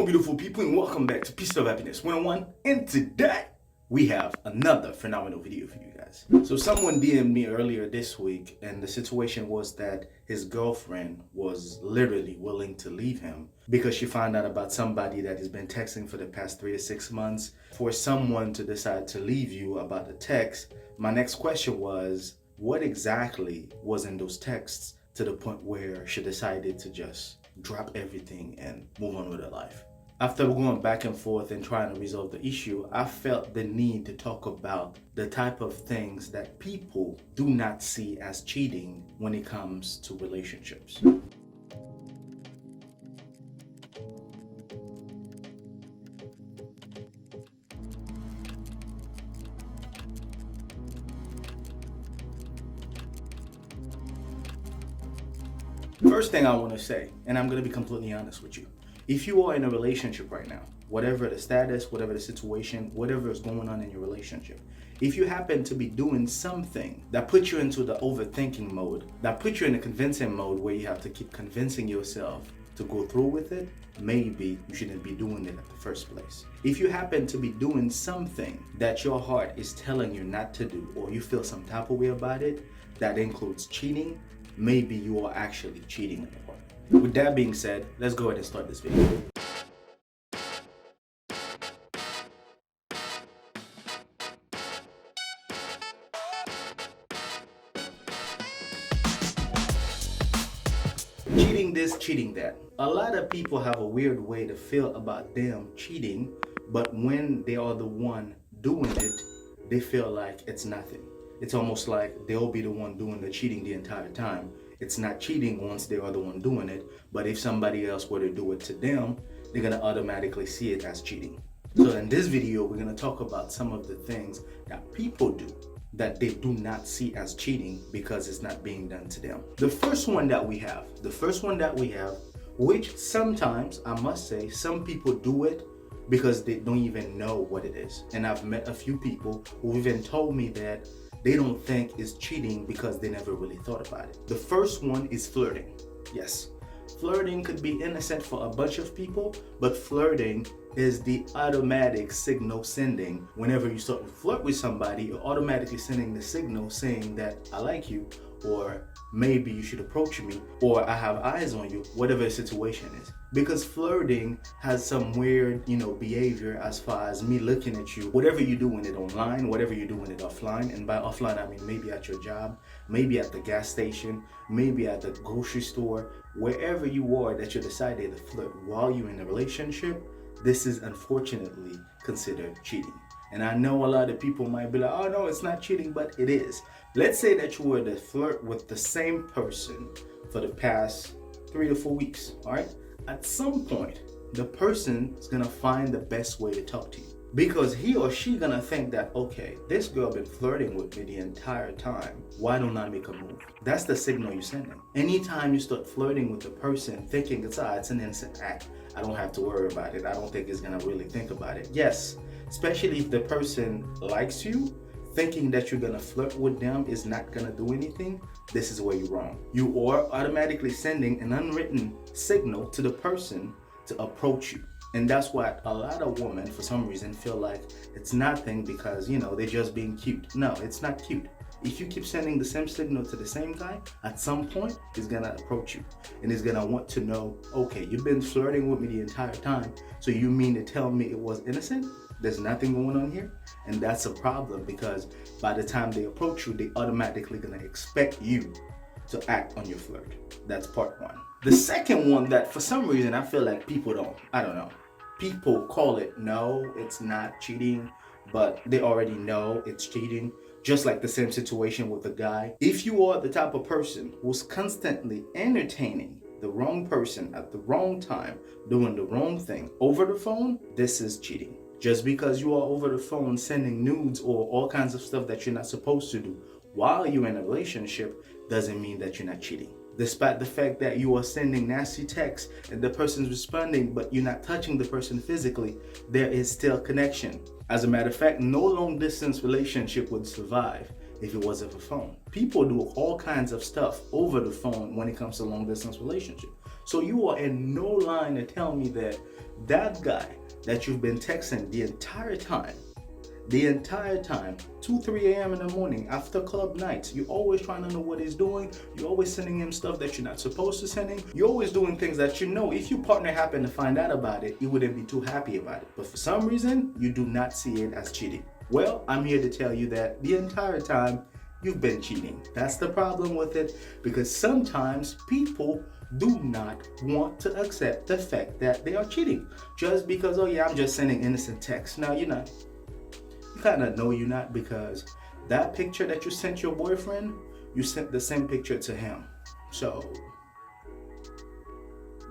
on, beautiful people, and welcome back to Peace of Happiness 101. And today we have another phenomenal video for you guys. So someone DM'd me earlier this week, and the situation was that his girlfriend was literally willing to leave him because she found out about somebody that has been texting for the past 3 to 6 months. For someone to decide to leave you about a text, my next question was, what exactly was in those texts to the point where she decided to just drop everything and move on with her life? After going back and forth and trying to resolve the issue, I felt the need to talk about the type of things that people do not see as cheating when it comes to relationships. First thing I want to say, and I'm going to be completely honest with you, if you are in a relationship right now, whatever the status, whatever the situation, whatever is going on in your relationship, if you happen to be doing something that puts you into the overthinking mode, that puts you in a convincing mode where you have to keep convincing yourself to go through with it, maybe you shouldn't be doing it at the first place. If you happen to be doing something that your heart is telling you not to do, or you feel some type of way about it, that includes cheating, maybe you are actually cheating on your partner. With that being said, let's go ahead and start this video. Cheating this, cheating that. A lot of people have a weird way to feel about them cheating, but when they are the one doing it, they feel like it's nothing. It's almost like they'll be the one doing the cheating the entire time. It's not cheating once they are the one doing it, but if somebody else were to do it to them, they're gonna automatically see it as cheating. So in this video, we're gonna talk about some of the things that people do that they do not see as cheating because it's not being done to them. The first one that we have, which sometimes, I must say, some people do it because they don't even know what it is. And I've met a few people who even told me that they don't think it's cheating because they never really thought about it. The first one is flirting. Yes, flirting could be innocent for a bunch of people, but flirting is the automatic signal sending. Whenever you start to flirt with somebody, you're automatically sending the signal saying that I like you, or maybe you should approach me, or I have eyes on you, whatever the situation is. Because flirting has some weird, behavior as far as me looking at you, whatever you're doing it online, whatever you're doing it offline. And by offline, I mean maybe at your job, maybe at the gas station, maybe at the grocery store, wherever you are that you decided to flirt while you're in a relationship, this is unfortunately considered cheating. And I know a lot of people might be like, oh no, it's not cheating, but it is. Let's say that you were to flirt with the same person for the past 3 to 4 weeks, all right? At some point, the person is gonna find the best way to talk to you, because he or she gonna think that, okay, this girl been flirting with me the entire time. Why don't I make a move? That's the signal you're sending. Anytime you start flirting with the person thinking it's an innocent act, I don't have to worry about it, I don't think it's gonna really think about it. Yes, especially if the person likes you, thinking that you're gonna flirt with them is not gonna do anything, this is where you're wrong. You are automatically sending an unwritten signal to the person to approach you. And that's why a lot of women, for some reason, feel like it's nothing because, they're just being cute. No, it's not cute. If you keep sending the same signal to the same guy, at some point, he's gonna approach you. And he's gonna want to know, okay, you've been flirting with me the entire time, so you mean to tell me it was innocent? There's nothing going on here? And that's a problem, because by the time they approach you, they automatically gonna expect you to act on your flirt. That's part one. The second one that for some reason I feel like people people call it, no, it's not cheating, but they already know it's cheating. Just like the same situation with the guy. If you are the type of person who's constantly entertaining the wrong person at the wrong time, doing the wrong thing over the phone, this is cheating. Just because you are over the phone sending nudes or all kinds of stuff that you're not supposed to do while you're in a relationship doesn't mean that you're not cheating. Despite the fact that you are sending nasty texts and the person's responding, but you're not touching the person physically, there is still connection. As a matter of fact, no long distance relationship would survive if it wasn't for phone. People do all kinds of stuff over the phone when it comes to long distance relationship. So you are in no line to tell me that that guy that you've been texting the entire time, 2, 3 a.m. in the morning, after club nights, you're always trying to know what he's doing. You're always sending him stuff that you're not supposed to send him. You're always doing things that you know if your partner happened to find out about it, you wouldn't be too happy about it. But for some reason, you do not see it as cheating. Well, I'm here to tell you that the entire time, you've been cheating. That's the problem with it, because sometimes people do not want to accept the fact that they are cheating just because, oh yeah, I'm just sending innocent texts. No, you're not. You kind of know you're not, because that picture that you sent your boyfriend, you sent the same picture to him. So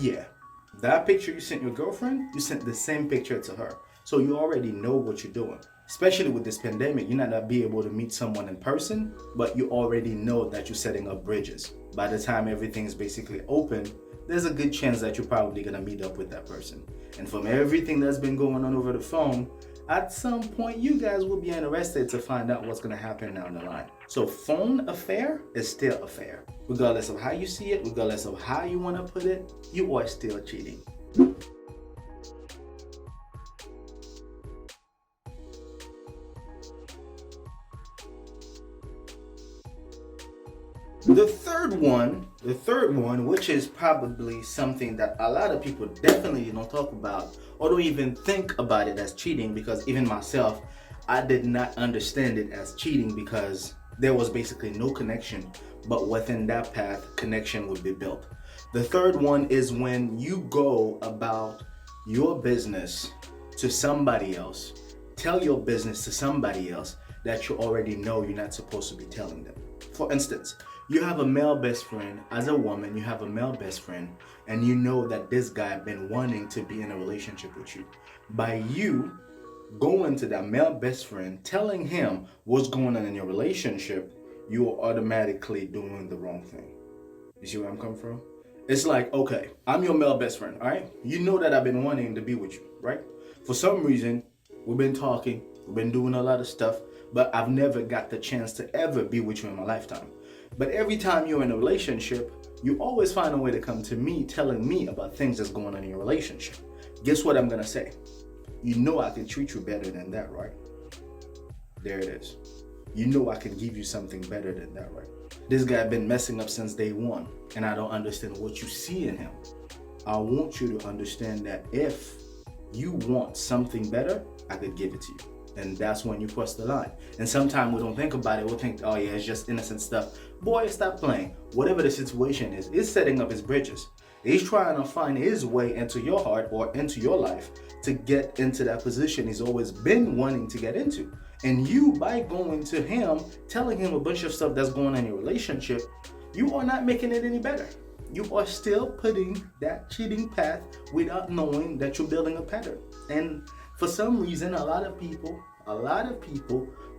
yeah, that picture you sent your girlfriend, you sent the same picture to her. So you already know what you're doing. Especially with this pandemic, you're not gonna be able to meet someone in person, but you already know that you're setting up bridges. By the time everything's basically open, there's a good chance that you're probably gonna meet up with that person. And from everything that's been going on over the phone, at some point you guys will be interested to find out what's gonna happen down the line. So phone affair is still affair. Regardless of how you see it, regardless of how you wanna put it, you are still cheating. The third one, which is probably something that a lot of people definitely don't talk about or don't even think about it as cheating, because even myself, I did not understand it as cheating because there was basically no connection, but within that path, connection would be built. The third one is when you go about your business to somebody else, tell your business to somebody else that you already know you're not supposed to be telling them. For instance, you have a male best friend. As a woman, you have a male best friend, and you know that this guy been wanting to be in a relationship with you. By you going to that male best friend, telling him what's going on in your relationship, you are automatically doing the wrong thing. You see where I'm coming from? It's like, okay, I'm your male best friend, all right? You know that I've been wanting to be with you, right? For some reason, we've been talking, we've been doing a lot of stuff, but I've never got the chance to ever be with you in my lifetime. But every time you're in a relationship, you always find a way to come to me telling me about things that's going on in your relationship. Guess what I'm gonna say? You know I can treat you better than that, right? There it is. You know I can give you something better than that, right? This guy been messing up since day one, and I don't understand what you see in him. I want you to understand that if you want something better, I could give it to you. And that's when you cross the line. And sometimes we don't think about it. We'll think, oh yeah, it's just innocent stuff. Boy, stop playing. Whatever the situation is, it's setting up his bridges. He's trying to find his way into your heart or into your life to get into that position he's always been wanting to get into. And you, by going to him, telling him a bunch of stuff that's going on in your relationship, you are not making it any better. You are still putting that cheating path without knowing that you're building a pattern. And for some reason, a lot of people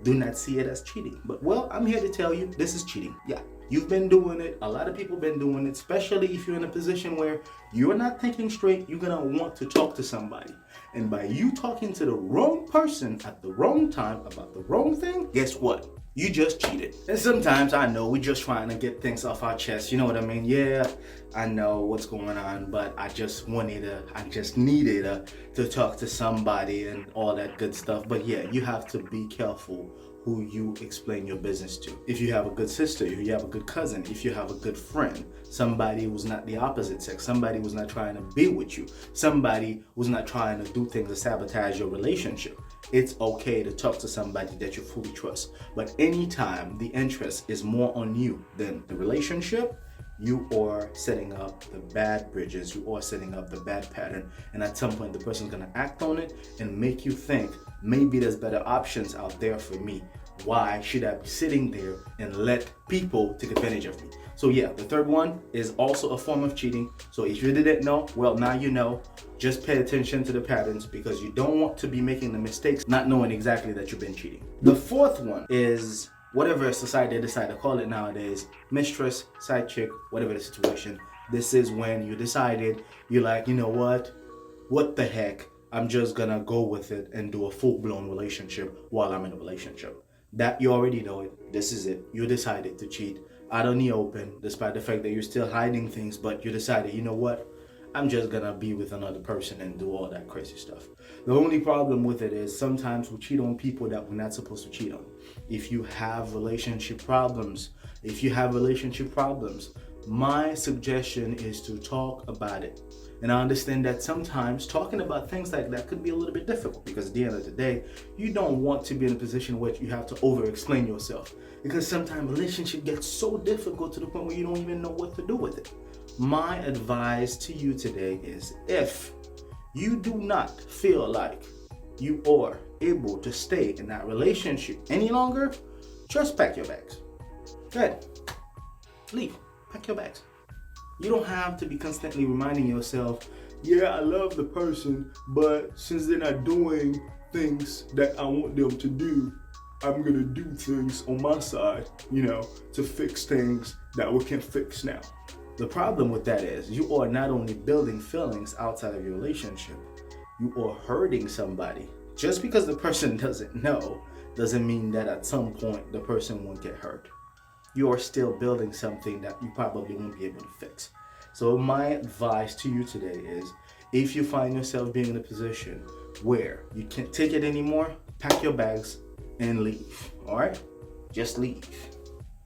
do not see it as cheating. But well, I'm here to tell you, this is cheating. Yeah, you've been doing it. A lot of people been doing it, especially if you're in a position where you're not thinking straight, you're gonna want to talk to somebody. And by you talking to the wrong person at the wrong time about the wrong thing, guess what? You just cheated. And sometimes I know we're just trying to get things off our chest. You know what I mean? Yeah, I know what's going on, but I just needed to talk to somebody and all that good stuff. But yeah, you have to be careful who you explain your business to. If you have a good sister, if you have a good cousin, if you have a good friend, somebody who's not the opposite sex, somebody who's not trying to be with you, somebody who's not trying to do things to sabotage your relationship, it's okay to talk to somebody that you fully trust. But anytime the interest is more on you than the relationship, you are setting up the bad bridges, you are setting up the bad pattern, and at some point the person's gonna act on it and make you think maybe there's better options out there for me. Why should I be sitting there and let people take advantage of me? So yeah, the third one is also a form of cheating. So if you didn't know, well, now you know. Just pay attention to the patterns, because you don't want to be making the mistakes not knowing exactly that you've been cheating. The fourth one is whatever society decide to call it nowadays, mistress, side chick, whatever the situation. This is when you decided, you're like, you know what the heck, I'm just gonna go with it and do a full-blown relationship while I'm in a relationship. That you already know it. This is it. You decided to cheat. out on the open, despite the fact that you're still hiding things, but you decided, you know what? I'm just gonna be with another person and do all that crazy stuff. The only problem with it is sometimes we cheat on people that we're not supposed to cheat on. If you have relationship problems, my suggestion is to talk about it. And I understand that sometimes talking about things like that could be a little bit difficult, because at the end of the day, you don't want to be in a position where you have to over-explain yourself. Because sometimes relationship gets so difficult to the point where you don't even know what to do with it. My advice to you today is, if you do not feel like you are able to stay in that relationship any longer, just pack your bags. Good. Leave. Pack your bags. You don't have to be constantly reminding yourself, yeah, I love the person, but since they're not doing things that I want them to do, I'm gonna do things on my side, to fix things that we can fix now. The problem with that is you are not only building feelings outside of your relationship, you are hurting somebody. Just because the person doesn't know doesn't mean that at some point the person won't get hurt. You are still building something that you probably won't be able to fix. So my advice to you today is, if you find yourself being in a position where you can't take it anymore, pack your bags and leave. All right? Just leave.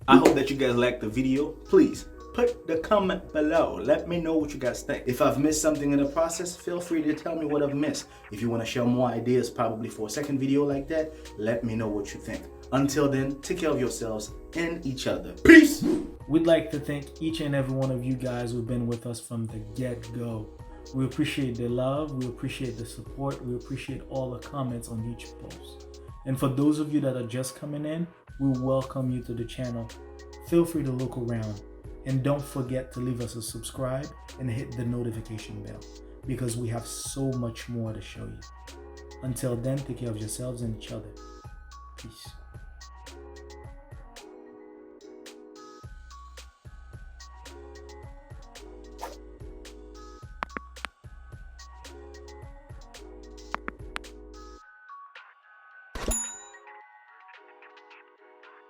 I hope that you guys liked the video. Please put the comment below. Let me know what you guys think. If I've missed something in the process, feel free to tell me what I've missed. If you want to share more ideas probably for a second video like that, let me know what you think. Until then, take care of yourselves and each other. Peace! We'd like to thank each and every one of you guys who've been with us from the get-go. We appreciate the love, we appreciate the support, we appreciate all the comments on each post. And for those of you that are just coming in, we welcome you to the channel. Feel free to look around. And don't forget to leave us a subscribe and hit the notification bell, because we have so much more to show you. Until then, take care of yourselves and each other. Peace.